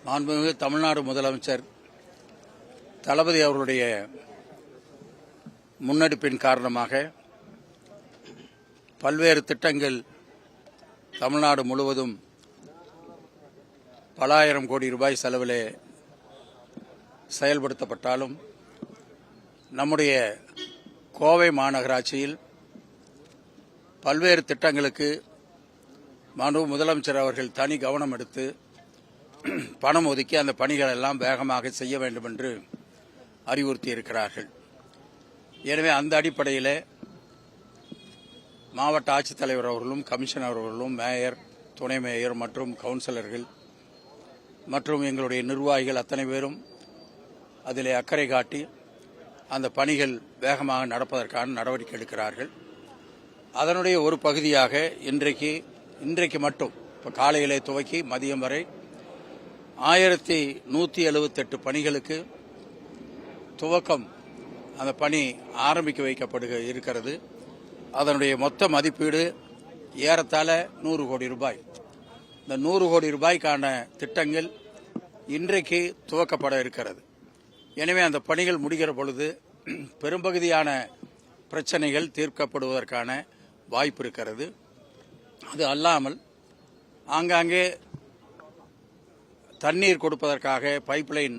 மாண்புமிகு தமிழ்நாடு முதலமைச்சர் தளபதி அவர்களுடைய முன்னெடுப்பின் காரணமாக பல்வேறு திட்டங்கள் தமிழ்நாடு முழுவதும் பல ஆயிரம் கோடி ரூபாய் செலவிலே செயல்படுத்தப்பட்டாலும் நம்முடைய கோவை மாநகராட்சியில் பல்வேறு திட்டங்களுக்கு மாண்புமிகு முதலமைச்சர் அவர்கள் தனி கவனம் எடுத்து பணம் ஒதுக்கி அந்த பணிகள் எல்லாம் வேகமாக செய்ய வேண்டும் என்று அறிவுறுத்தி இருக்கிறார்கள். எனவே அந்த அடிப்படையில் மாவட்ட ஆட்சித்தலைவர் அவர்களும் கமிஷனர் அவர்களும் மேயர், துணை மேயர் மற்றும் கவுன்சிலர்கள் மற்றும் எங்களுடைய நிர்வாகிகள் அத்தனை பேரும் அதிலே அக்கறை காட்டி அந்த பணிகள் வேகமாக நடப்பதற்கான நடவடிக்கை எடுக்கிறார்கள். அதனுடைய ஒரு பகுதியாக இன்றைக்கு மட்டும் இப்போ காலையிலே துவக்கி மதியம் வரை 1178 பணிகளுக்கு துவக்கம் அந்த பணி ஆரம்பிக்க வைக்கப்படுக இருக்கிறது. அதனுடைய மொத்த மதிப்பீடு ஏறத்தாழ 100 கோடி ரூபாய். இந்த 100 கோடி ரூபாய்க்கான திட்டங்கள் இன்றைக்கு துவக்கப்பட இருக்கிறது. எனவே அந்த பணிகள் முடிகிற பொழுது பெரும்பகுதியான பிரச்சனைகள் தீர்க்கப்படுவதற்கான வாய்ப்பு இருக்கிறது. அது அல்லாமல் ஆங்காங்கே தண்ணீர் கொடுப்பதற்காக பைப்லைன்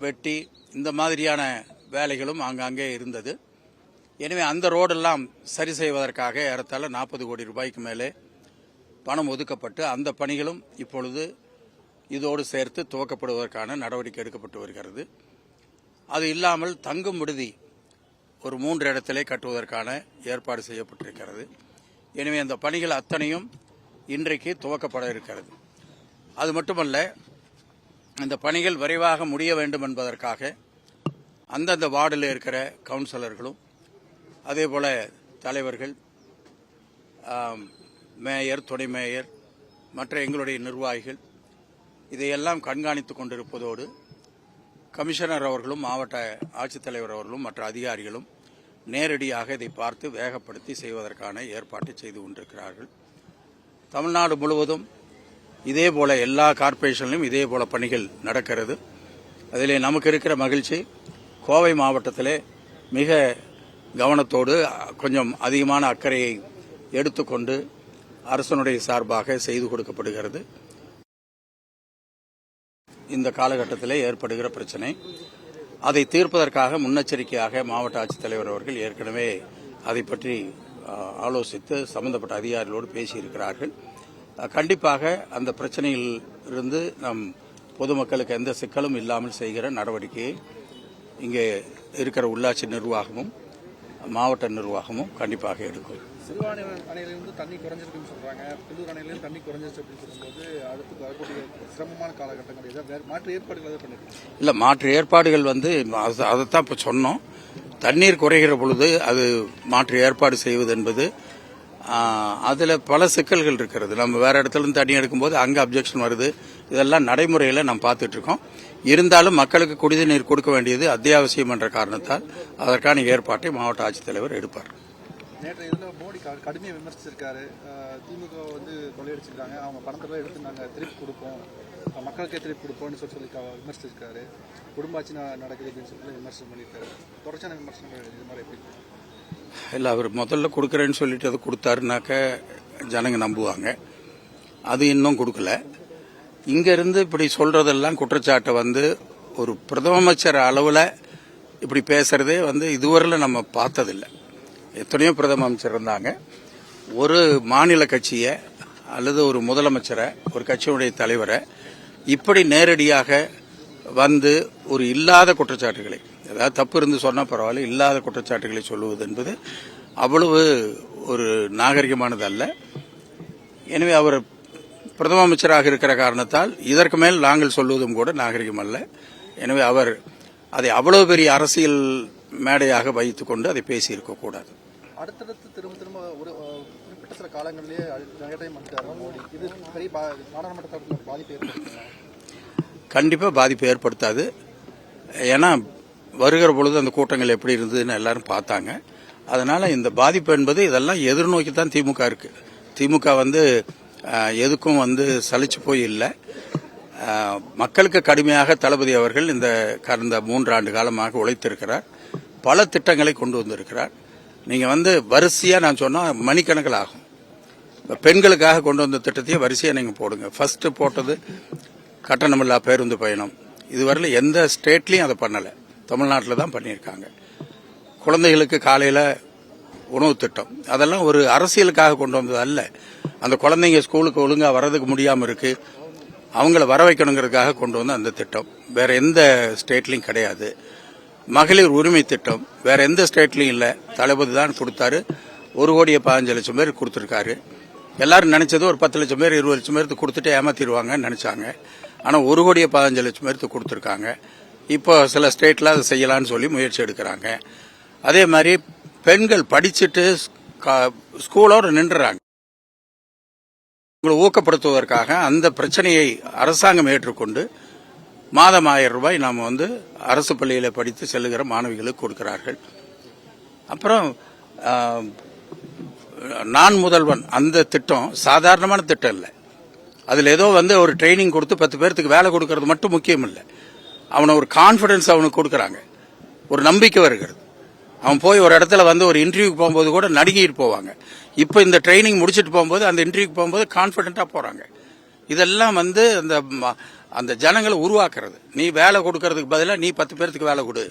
வெட்டி இந்த மாதிரியான வேலைகளும் ஆங்காங்கே இருந்தது. எனவே அந்த ரோடெல்லாம் சரி செய்வதற்காக ஏறத்தாழ 40 கோடி ரூபாய்க்கு மேலே பணம் ஒதுக்கப்பட்டு அந்த பணிகளும் இப்பொழுது இதோடு சேர்த்து துவக்கப்படுவதற்கான நடவடிக்கை எடுக்கப்பட்டு வருகிறது. அது இல்லாமல் தங்கும் விடுதி ஒரு 3 இடத்திலே கட்டுவதற்கான ஏற்பாடு செய்யப்பட்டிருக்கிறது. எனவே அந்த பணிகள் அத்தனையும் இன்றைக்கு துவக்கப்பட இருக்கிறது. அது மட்டுமல்ல, இந்த பணிகள் விரைவாக முடிய வேண்டும் என்பதற்காக அந்தந்த வார்டில் இருக்கிற கவுன்சிலர்களும் அதேபோல தலைவர்கள், மேயர், துணை மேயர் மற்ற எங்களுடைய நிர்வாகிகள் இதையெல்லாம் கண்காணித்துக் கொண்டிருப்பதோடு கமிஷனர் அவர்களும் மாவட்ட ஆட்சித்தலைவர் அவர்களும் மற்ற அதிகாரிகளும் நேரடியாக இதை பார்த்து வேகப்படுத்தி செய்வதற்கான ஏற்பாட்டை செய்து கொண்டிருக்கிறார்கள். தமிழ்நாடு முழுவதும் இதேபோல எல்லா கார்ப்பரேஷன்லையும் இதேபோல பணிகள் நடக்கிறது. அதிலே நமக்கு இருக்கிற மகிழ்ச்சி, கோவை மாவட்டத்திலே மிக கவனத்தோடு கொஞ்சம் அதிகமான அக்கறையை எடுத்துக்கொண்டு அரசனுடைய சார்பாக செய்து கொடுக்கப்படுகிறது. இந்த காலகட்டத்திலே ஏற்படுகிற பிரச்சனை அதை தீர்ப்பதற்காக முன்னெச்சரிக்கையாக மாவட்ட ஆட்சித்தலைவர் அவர்கள் ஏற்கனவே அதை பற்றி ஆலோசித்து சம்பந்தப்பட்ட அதிகாரிகளோடு பேசியிருக்கிறார்கள். கண்டிப்பாக அந்த பிரச்சனையில் இருந்து நம் பொதுமக்களுக்கு எந்த சிக்கலும் இல்லாமல் செய்கிற நடவடிக்கையை இங்கே இருக்கிற உள்ளாட்சி நிர்வாகமும் மாவட்ட நிர்வாகமும் கண்டிப்பாக எடுக்கும். சிறுவாணி அணையிலிருந்து தண்ணி குறைஞ்சிருக்குன்னு சொல்றாங்க, பில்லூர் அணையிலிருந்து தண்ணி குறைஞ்சிருச்சு அப்படின்னு சொல்லும்போது அடுத்து வரக்கூடிய சிரமமான காலகட்டங்கள் ஏதாவது மாற்று ஏற்பாடுகள் எதாவது பண்ணிருக்கோம்? இல்லை, மாற்று ஏற்பாடுகள் அதைத்தான் இப்போ சொன்னோம். தண்ணீர் குறைகிற பொழுது அது மாற்று ஏற்பாடு செய்வது என்பது அதில் பல சிக்கல்கள் இருக்கிறது. நம்ம வேற இடத்துல இருந்து தண்ணி எடுக்கும்போது அங்கே அப்ஜெக்ஷன் வருது. இதெல்லாம் நடைமுறையில் நம்ம பார்த்துட்டு இருக்கோம். இருந்தாலும் மக்களுக்கு குடிநீர் கொடுக்க வேண்டியது அத்தியாவசியம் என்ற காரணத்தால் அதற்கான ஏற்பாட்டை மாவட்ட ஆட்சித்தலைவர் எடுப்பார். நேற்று இதில் மோடி கடுமையாக விமர்சிச்சிருக்காரு. திமுக கொள்ளையடிச்சிருக்காங்க, அவங்க பணத்தெல்லாம் எடுத்து நாங்கள் திருப்பி கொடுப்போம், மக்களுக்கே திருப்பி கொடுப்போம்னு சொல்லி விமர்சிச்சிருக்காரு. குடும்பாட்சி நடக்குது அப்படின்னு சொல்லி விமர்சனம் பண்ணியிருக்காரு. தொடர்ச்சியான விமர்சனங்கள் இது மாதிரி எப்படி? இல்லை, அவர் முதல்ல கொடுக்குறேன்னு சொல்லிட்டு அதை கொடுத்தாருனாக்க ஜனங்க நம்புவாங்க. அது இன்னும் கொடுக்கல. இங்கிருந்து இப்படி சொல்றதெல்லாம் குற்றச்சாட்டை ஒரு பிரதம அமைச்சர் அளவில் இப்படி பேசுறதே இதுவரையில் நம்ம பார்த்ததில்லை. எத்தனையோ பிரதம அமைச்சர் இருந்தாங்க. ஒரு மாநில கட்சியை அல்லது ஒரு முதலமைச்சரை, ஒரு கட்சியுடைய தலைவரை இப்படி நேரடியாக ஒரு இல்லாத குற்றச்சாட்டுகளை, ஏதாவது தப்பு இருந்து சொன்னால் பரவாயில்ல, இல்லாத குற்றச்சாட்டுகளை சொல்லுவது என்பது அவ்வளவு ஒரு நாகரிகமானது அல்ல. எனவே அவர் பிரதம அமைச்சராக இருக்கிற காரணத்தால் இதற்கு மேல் நாங்கள் சொல்வதும் கூட நாகரிகம் அல்ல. எனவே அவர் அதை அவ்வளவு பெரிய அரசியல் மேடையாக வைத்துக் கொண்டு அதை பேசியிருக்க கூடாது. அடுத்தடுத்து திரும்ப ஒரு குறிப்பிட்ட சில காலங்களிலேயே இது பெரிய நாடாளுமன்ற பாதிப்பு ஏற்படுத்தும். கண்டிப்பாக பாதிப்பு ஏற்படுத்தாது. ஏன்னா வருகிற பொழுது அந்த கூட்டங்கள் எப்படி இருந்ததுன்னு எல்லாரும் பார்த்தாங்க. அதனால இந்த பாதிப்பு என்பது இதெல்லாம் எதிர்நோக்கி தான் திமுக இருக்கு. திமுக எதுக்கும் சலிச்சு போய் இல்லை. மக்களுக்கு கடுமையாக தளபதி அவர்கள் இந்த கடந்த 3 ஆண்டு காலமாக உழைத்திருக்கிறார். பல திட்டங்களை கொண்டு வந்திருக்கிறார். நீங்க வரிசையா நான் சொன்னா மணிக்கணக்கில் ஆகும். பெண்களுக்காக கொண்டு வந்த திட்டத்தையும் வரிசையா நீங்க போடுங்க. ஃபர்ஸ்ட் போட்டது கட்டணமில்லா பேருந்து பயணம். இதுவரையில் எந்த ஸ்டேட்லயும் அதை பண்ணல. தமிழ்நாட்டில் தான் பண்ணியிருக்காங்க. குழந்தைகளுக்கு காலையில உணவு திட்டம், அதெல்லாம் ஒரு அரசியலுக்காக கொண்டு வந்தது அல்ல. அந்த குழந்தைங்க ஸ்கூலுக்கு ஒழுங்கா வர்றதுக்கு முடியாம இருக்கு, அவங்கள வர வைக்கணுங்கிறதுக்காக கொண்டு வந்த அந்த திட்டம் வேற எந்த ஸ்டேட்லயும் கிடையாது. மகளிர் உரிமை திட்டம் வேற எந்த ஸ்டேட்லயும் இல்ல, தளபதி தான் கொடுத்தாரு. 1,15,00,000 பேர் கொடுத்திருக்காரு. எல்லாரும் நினைச்சது ஒரு 10 லட்சம் பேர் 20 லட்சம் பேருக்கு கொடுத்துட்டு ஏமாத்திடுவாங்கன்னு நினைச்சாங்க. ஆனா 1,15,00,000 பேருக்கு கொடுத்திருக்காங்க. இப்போ சில ஸ்டேட்ல அதை செய்யலாம்னு சொல்லி முயற்சி எடுக்கிறாங்க. அதே மாதிரி பெண்கள் படிச்சுட்டு ஸ்கூலோட நின்றுறாங்க. உங்களை ஊக்கப்படுத்துவதற்காக அந்த பிரச்சனையை அரசாங்கம் ஏற்றுக்கொண்டு மாதம் 1000 ரூபாய் நாம அரசு பள்ளியில படித்து செல்லுகிற மாணவிகளுக்கு கொடுக்கிறார்கள். அப்புறம் நான் முதல்வன் அந்த திட்டம் சாதாரணமான திட்டம் இல்லை. அதுல ஏதோ ஒரு ட்ரைனிங் கொடுத்து 10 பேருக்கு வேலை கொடுக்கறது மட்டும் முக்கியம் இல்லை. அவனை ஒரு கான்பிடன்ஸ் அவனுக்கு கொடுக்கறாங்க, ஒரு நம்பிக்கை வருகிறது. அவன் போய் ஒரு இடத்துல ஒரு இன்டர்வியூக்கு போகும்போது கூட நடுங்கிட்டு போவாங்க. இப்ப இந்த ட்ரைனிங் முடிச்சிட்டு போகும்போது அந்த இன்டர்வியூக்கு போகும்போது கான்பிடண்டா போறாங்க. இதெல்லாம் அந்த ஜனங்களை உருவாக்குறது. நீ வேலை கொடுக்கறதுக்கு பதிலா நீ 10 பேருக்கு வேலை கொடு,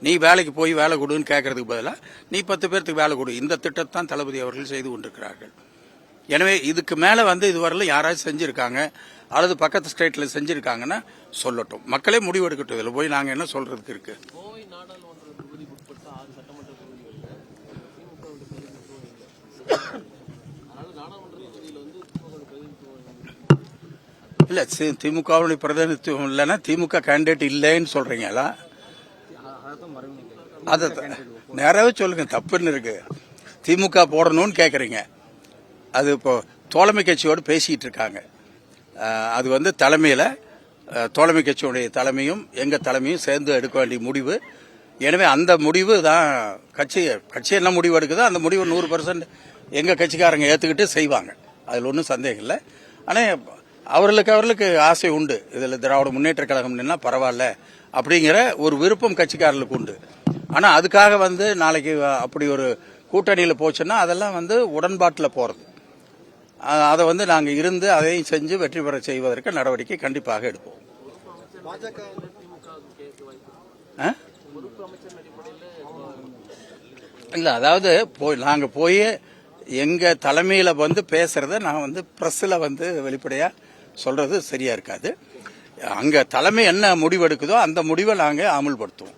நீ வேலைக்கு போய் வேலை கொடுன்னு கேட்கறதுக்கு பதிலா நீ 10 பேருக்கு வேலை கொடு. இந்த திட்டத்தை தான் தளபதி அவர்கள் செய்து கொண்டிருக்கிறார்கள். எனவே இதுக்கு மேல இதுவரையிலும் யாராச்சும் செஞ்சிருக்காங்க அல்லது பக்கத்து ஸ்டேட்ல செஞ்சிருக்காங்கன்னா சொல்லட்டும், மக்களே முடிவெடுக்கட்டும். இதுல போய் நாங்க என்ன சொல்றதுக்கு இருக்கு? இல்ல திமுகவுடைய பிரதிநிதித்துவம் இல்லைன்னா திமுக கேண்டிடேட் இல்லைன்னு சொல்றீங்களா? அத நேராவே சொல்லுங்க, தப்புன்னு இருக்கு. திமுக போடணும்னு கேக்குறீங்க. அது இப்போ தோழமை கட்சியோடு பேசிட்டு இருக்காங்க. அது தலைமையில தோழமை கட்சியுடைய தலைமையும் எங்க தலைமையும் சேர்ந்து எடுக்க வேண்டிய முடிவு. எனவே அந்த முடிவு தான் கட்சி என்ன முடிவு எடுக்குதோ அந்த முடிவு 100% எங்க கட்சிக்காரங்க ஏத்துக்கிட்டு செய்வாங்க. அதுல ஒன்றும் சந்தேகம் இல்லை. ஆனா அவர்களுக்கு ஆசை உண்டு, இதுல திராவிட முன்னேற்ற கழகம் நின்னா பரவாயில்ல அப்படிங்கிற ஒரு விருப்பம் கட்சிக்காரர்களுக்கு உண்டு. ஆனா அதுக்காக நாளைக்கு அப்படி ஒரு கூட்டணியில போச்சுன்னா அதெல்லாம் உடன்பாட்டில் போறது. அதை நாங்க இருந்து அதையும் செஞ்சு வெற்றி பெற செய்வதற்கு நடவடிக்கை கண்டிப்பாக எடுப்போம். இல்ல, அதாவது நாங்க போய் எங்க தலைமையில பேசுறத நான் பிரஸ்ல வெளிப்படையா சொல்றது சரியா இருக்காது. அங்க தலைமை என்ன முடிவு எடுக்குதோ அந்த முடிவை நாங்க அமல்படுத்துவோம்.